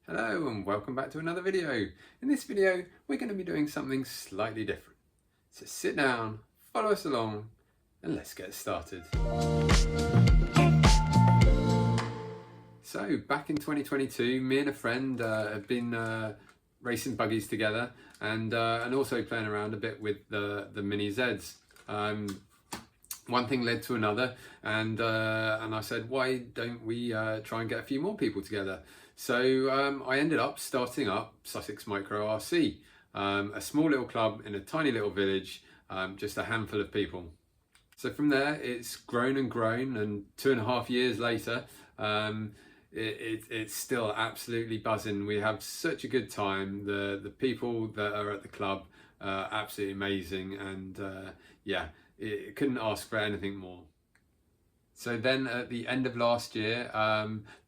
Hello and welcome back to another video. In this video we're going to be doing something slightly different. So sit down, follow us along and let's get started. So back in 2022 me and a friend have been racing buggies together and also playing around a bit with the MiniZs. One thing led to another and I said, why don't we try and get a few more people together? So I ended up starting up Sussex MicroRC, a small little club in a tiny little village, just a handful of people. So from there it's grown and grown, and 2.5 years later it's still absolutely buzzing. We have such a good time. The people that are at the club are absolutely amazing, and yeah, it couldn't ask for anything more. So then at the end of last year,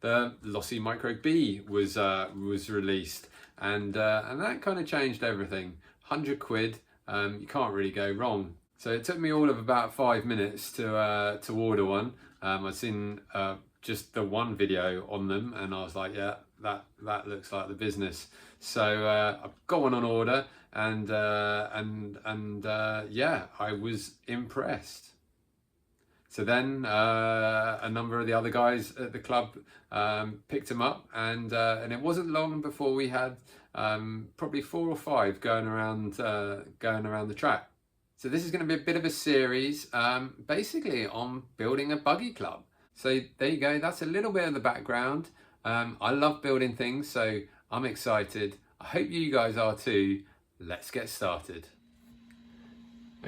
the LosiMicroB was released, and that kind of changed everything. 100 quid, you can't really go wrong. So it took me all of about 5 minutes to order one. I'd seen just the one video on them, and I was like, yeah, that looks like the business. So I've got one on order, and yeah, I was impressed. So then a number of the other guys at the club picked them up, and it wasn't long before we had probably 4 or 5 going around the track. So this is going to be a bit of a series basically on building a buggy club. So there you go, that's a little bit of the background. I love building things, so I'm excited. I hope you guys are too. Let's get started.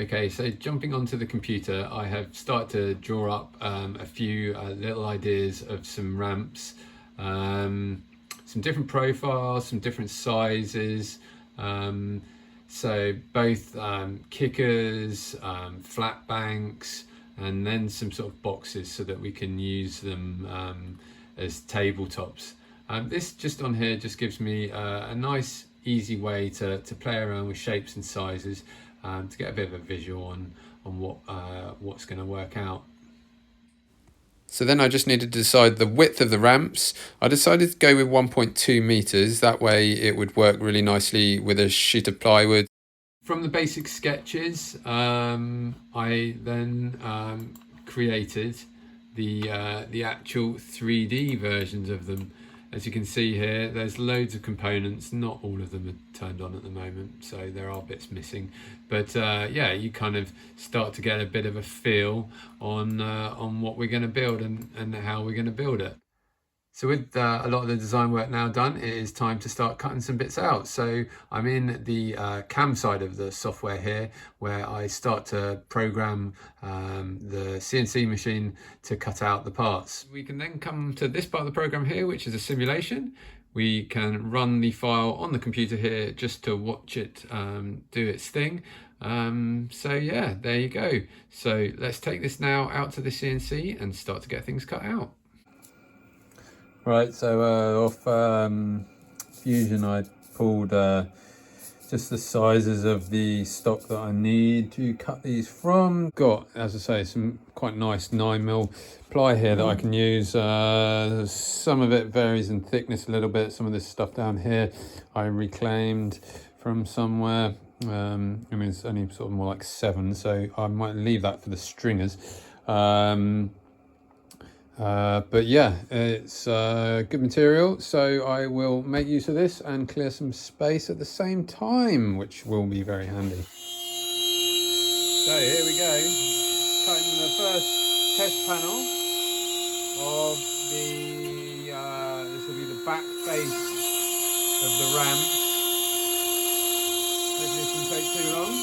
Okay, so jumping onto the computer, I have started to draw up a few little ideas of some ramps, some different profiles, some different sizes. So both kickers, flat banks, and then some sort of boxes so that we can use them as tabletops. This just on here just gives me a nice easy way to play around with shapes and sizes, to get a bit of a visual on what's going to work out. So then I just needed to decide the width of the ramps. I decided to go with 1.2 meters. That way it would work really nicely with a sheet of plywood. From the basic sketches, I then created the actual 3D versions of them. As you can see here, there's loads of components. Not all of them are turned on at the moment, so there are bits missing. But yeah, you kind of start to get a bit of a feel on what we're going to build and how we're going to build it. So with a lot of the design work now done, it is time to start cutting some bits out. So I'm in the CAM side of the software here, where I start to program the CNC machine to cut out the parts. We can then come to this part of the program here, which is a simulation. We can run the file on the computer here just to watch it do its thing. So yeah, there you go. So let's take this now out to the CNC and start to get things cut out. Right, so off Fusion I pulled just the sizes of the stock that I need to cut these from. Got, as I say, some quite nice 9mm ply here that I can use. Some of it varies in thickness a little bit. Some of this stuff down here I reclaimed from somewhere. I mean, it's only sort of more like 7, so I might leave that for the stringers. But yeah, it's good material, so I will make use of this and clear some space at the same time, which will be very handy. So here we go, cutting the first test panel of the, this will be the back face of the ramp. Hopefully it shouldn't take too long.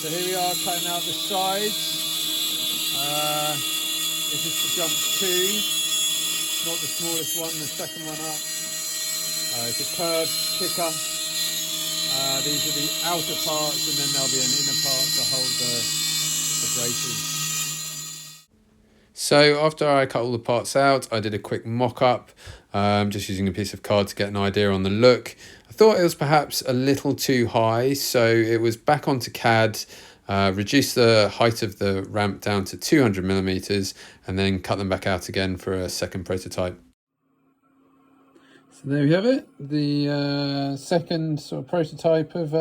So here we are cutting out the sides. This is for jump 2, not the smallest one, the second one up. It's a curved kicker. These are the outer parts, and then there'll be an inner part to hold the braces. So after I cut all the parts out, I did a quick mock-up, just using a piece of card to get an idea on the look. I thought it was perhaps a little too high, so it was back onto CAD. Reduce the height of the ramp down to 200mm and then cut them back out again for a second prototype. So there we have it, the second sort of prototype of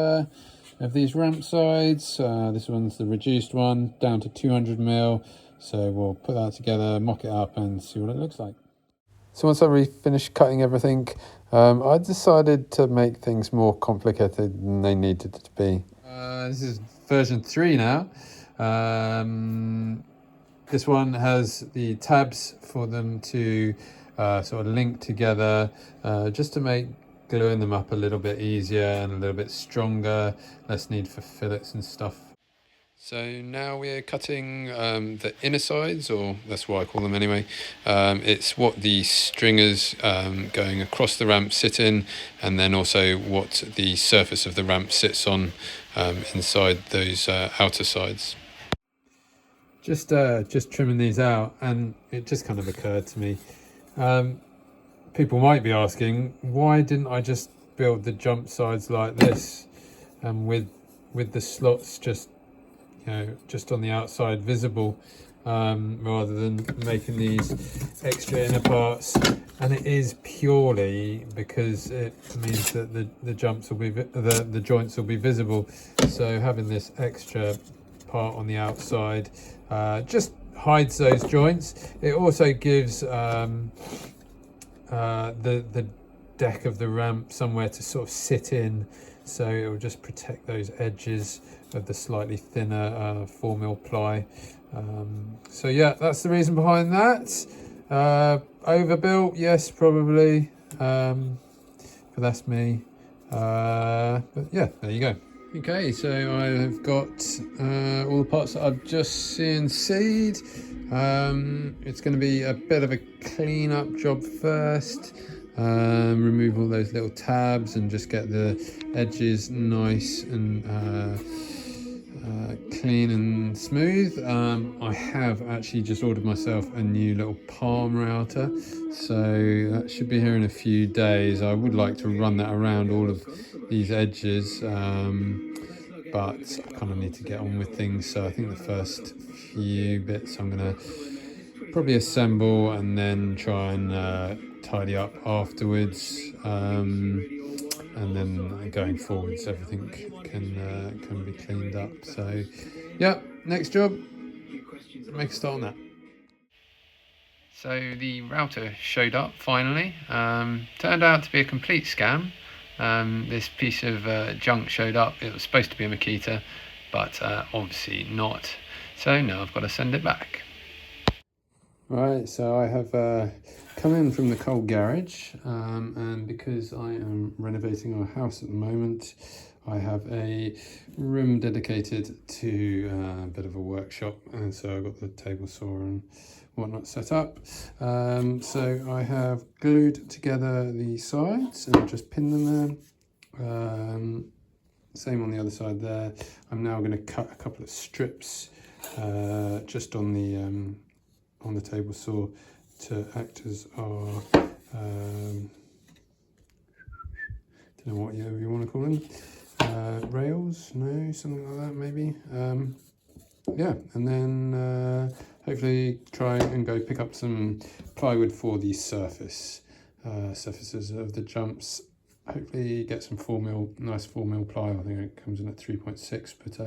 these ramp sides. This one's the reduced one, down to 200mm. So we'll put that together, mock it up and see what it looks like. So once I finished cutting everything, I decided to make things more complicated than they needed to be. This is version 3 now. This one has the tabs for them to sort of link together, just to make gluing them up a little bit easier and a little bit stronger, less need for fillets and stuff. So now we're cutting the inner sides, or that's what I call them anyway. It's what the stringers going across the ramp sit in, and then also what the surface of the ramp sits on inside those outer sides. Just trimming these out, and it just kind of occurred to me. People might be asking, why didn't I just build the jump sides like this, and with the slots just on the outside visible, rather than making these extra inner parts? And it is purely because it means that the jumps will be the joints will be visible. So having this extra part on the outside just hides those joints. It also gives the deck of the ramp somewhere to sort of sit in, so it will just protect those edges of the slightly thinner 4mm ply. So yeah, that's the reason behind that. Overbuilt, yes, probably, but that's me. But yeah, there you go. Okay, so I have got all the parts that I've just CNC'd. It's going to be a bit of a clean up job first. Remove all those little tabs and just get the edges nice and clean and smooth. I have actually just ordered myself a new little palm router, so that should be here in a few days. I would like to run that around all of these edges, but I kind of need to get on with things. So I think the first few bits I'm going to probably assemble and then try and tidy up afterwards, and then going forwards everything can be cleaned up. So yeah, next job, make a start on that. So the router showed up finally. Turned out to be a complete scam. This piece of junk showed up. It was supposed to be a Makita, but obviously not. So now I've got to send it back. Right, so I have come in from the cold garage, and because I am renovating our house at the moment, I have a room dedicated to a bit of a workshop, and so I've got the table saw and whatnot set up. So I have glued together the sides and just pinned them there. Same on the other side there. I'm now going to cut a couple of strips just on the table saw to act as our don't know what you want to call them, rails, no, something like that maybe. Yeah, and then hopefully try and go pick up some plywood for the surfaces of the jumps. Hopefully get some nice 4mm ply. I think it comes in at 3.6, but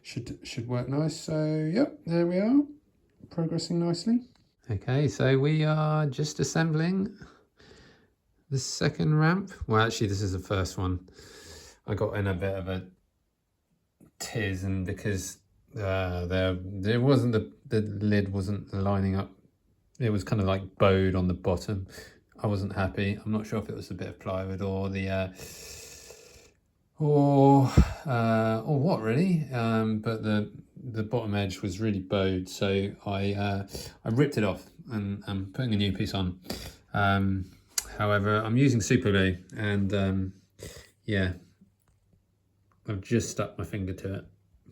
should work nice. So yep, there we are, progressing nicely. Okay, so we are just assembling the second ramp. Well, actually this is the first one. I got in a bit of a tiz, and because there wasn't the lid wasn't lining up, it was kind of like bowed on the bottom. I wasn't happy. I'm not sure if it was a bit of plywood or the or what really, but the bottom edge was really bowed, so I ripped it off and I'm putting a new piece on. However, I'm using super glue, and yeah, I've just stuck my finger to it,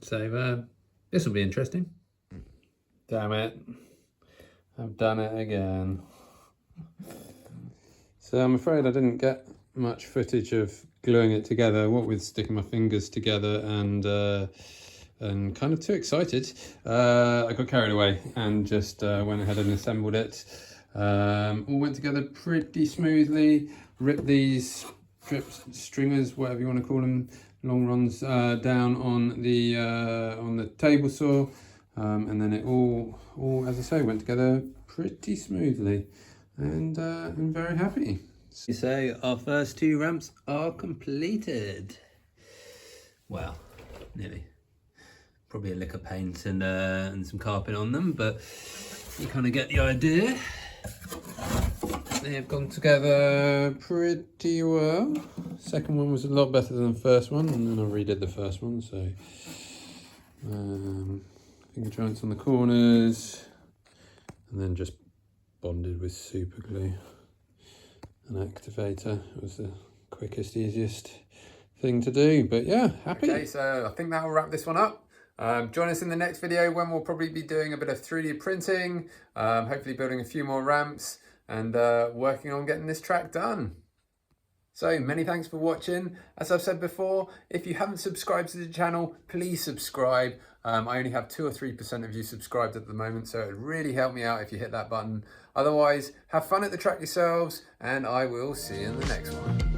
so this will be interesting. Damn it, I've done it again. So I'm afraid I didn't get much footage of gluing it together, what with sticking my fingers together and kind of too excited. I got carried away and just went ahead and assembled it. All went together pretty smoothly. Ripped these stringers, whatever you want to call them, long runs down on the table saw, and then it all, as I say, went together pretty smoothly, and I'm very happy. So our first 2 ramps are completed. Well, nearly. Probably a lick of paint and some carpet on them, but you kind of get the idea. They've gone together pretty well. Second one was a lot better than the first one, and then I redid the first one, so finger joints on the corners, and then just bonded with super glue and activator. It was the quickest, easiest thing to do, but yeah, happy. Okay, so I think that will wrap this one up. Join us in the next video when we'll probably be doing a bit of 3D printing, hopefully building a few more ramps, and working on getting this track done. So many thanks for watching. As I've said before, if you haven't subscribed to the channel, please subscribe. I only have 2 or 3% of you subscribed at the moment, so it would really help me out if you hit that button. Otherwise, have fun at the track yourselves, and I will see you in the next one.